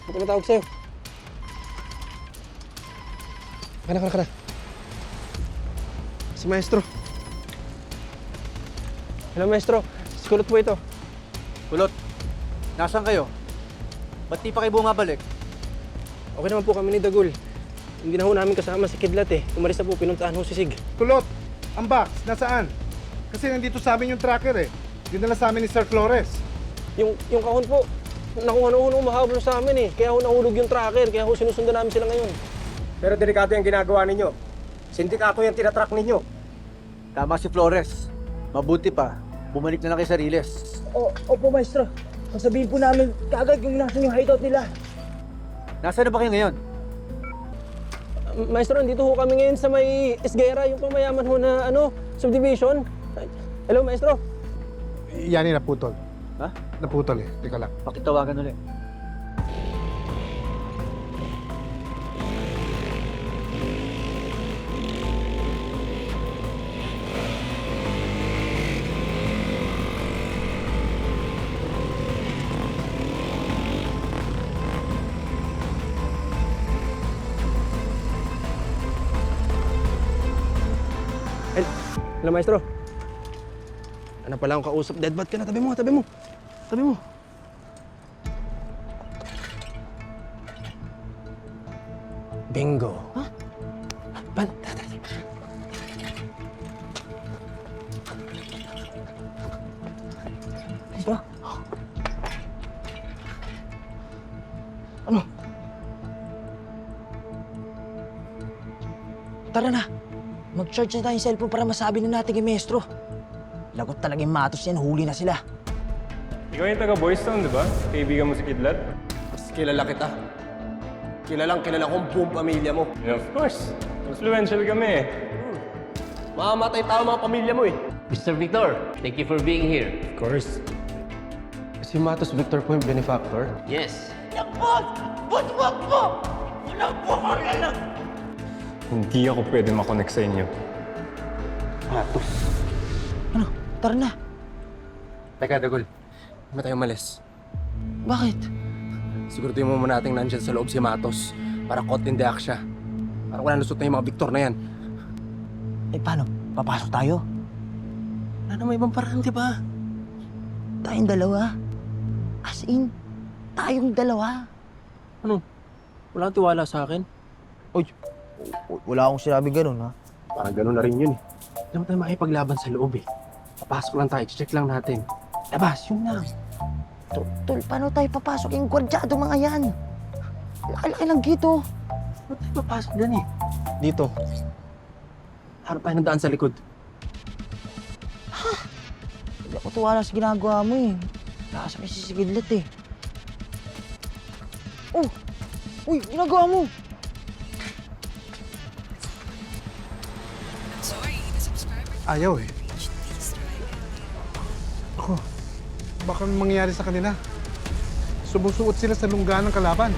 Ba't tumatawag sa'yo? Kana. Si Maestro. Hello, Maestro. Si Kulot po ito. Kulot, nasaan kayo? Ba't di pa kayo bumabalik? Okay naman po kami ni Dagul. Hindi na ho namin kasama si Kidlat eh. Umalis na po, pinuntahan ho si Sig. Kulot, ang box, nasaan? Kasi nandito sa amin yung tracker eh. Dinala sa amin ni Sir Flores. Yung kahon po, nakuha na ho nung mahabol sa amin eh. Kaya ho nahulog yung tracker, kaya ho sinusundan namin sila ngayon. Pero delikado yung ginagawa ninyo. Sindikato yung tinatrack ninyo. Tama si Flores. Mabuti pa, bumalik na lang kay Sariles. Opo, Maestro. Sasabihin po namin kaagad kung nasan yung hideout nila. Nasaan na ba kayo ngayon? Maestro, nandito ho kami ngayon sa may Esguera, yung pamayaman ho na subdivision. Hello, Maestro. Yani naputol. Ha? Naputol eh. Teka lang. Pakitawagan ulit. Hello, Maestro. Ano pala akong kausap? Deadbat ka na. Tabi mo. Bingo. Ha? Maestro? Ano? Tara na. Mag-charge na tayong cellphone para masabi na natin kay Maestro. Lagot talaga yung matos yan. Huli na sila. Ikaw yung taga Boys Town, di ba? Kaibigan mo si Kidlat? Mas kilala kita. Kilala kong buong pamilya mo. Yeah, of course. Influential kami eh. Mamamatay tao mga pamilya mo eh. Mr. Victor, thank you for being here. Of course. Si Matos Victor po yung benefactor. Yes. Hindi ako pwede makonect sa inyo. Ano? Tara na. Teka, Dagol. Hindi tayo malis. Bakit? Siguraduhin mo muna natin nandyan sa loob si Matos para kontindiak siya. Para wala lusot na yung mga Victor na yan. Eh, paano? Papasok tayo? Wala na may ibang paraan, di ba? Tayong dalawa. As in, tayong dalawa. Ano? Wala kang tiwala sa akin? Uy, wala akong sinabi ganun, ha? Parang gano'n na rin yun eh. Alam mo tayo makipaglaban sa loob eh. Papasok lang tayo, check lang natin. Labas, yun lang. Tol, paano tayo papasok yung gwardyado mga yan? Laki-laki lang dito. Ba't tayo papasok dyan eh? Dito. Harap tayo ng daan sa likod. Hindi ako tuwala sa ginagawa mo eh. Lakas may sisigidlat eh. Oh! Uy, ginagawa mo! Ayaw eh. Ako, baka may mangyayari sa kanila. Sumusuot sila sa lungga ng kalaban.